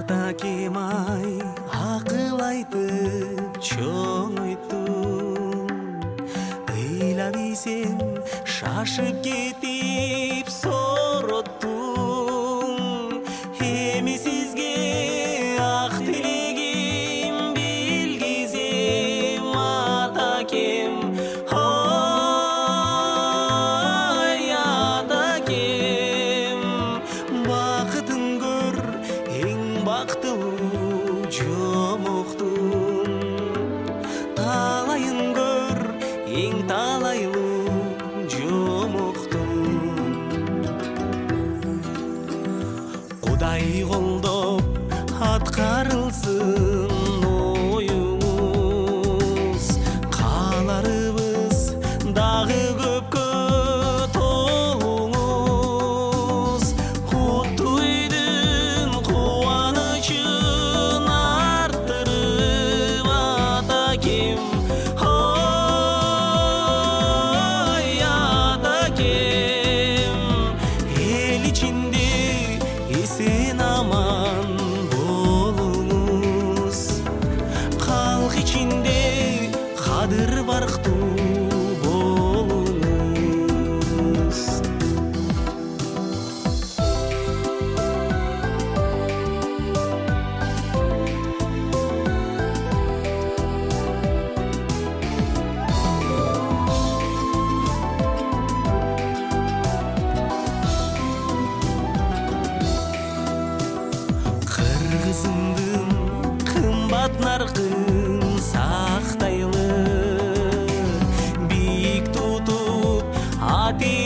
атакем ай акыл айтып чоңойттум, ыйлап ийсем шашып кетип сороттум. Эми сизге ак тилегим билгизем атакем. Ой атакем, бакытын көр эң бактылуу жомоктун, талайын көр эң талайлуу жомоктун. Кудай колдоп аткарылсын оюңуз, кааларыбыз дагы көпкө толуңуз. Куттуу үйдүн кубанычын арттырып атакем. Ой атакем, эл ичинде эсен аман болуңуз, калк ичинде кадыр барктуу болуңуз. Кыргызымдын кымбат наркын сактайлы, бийик тутуп ати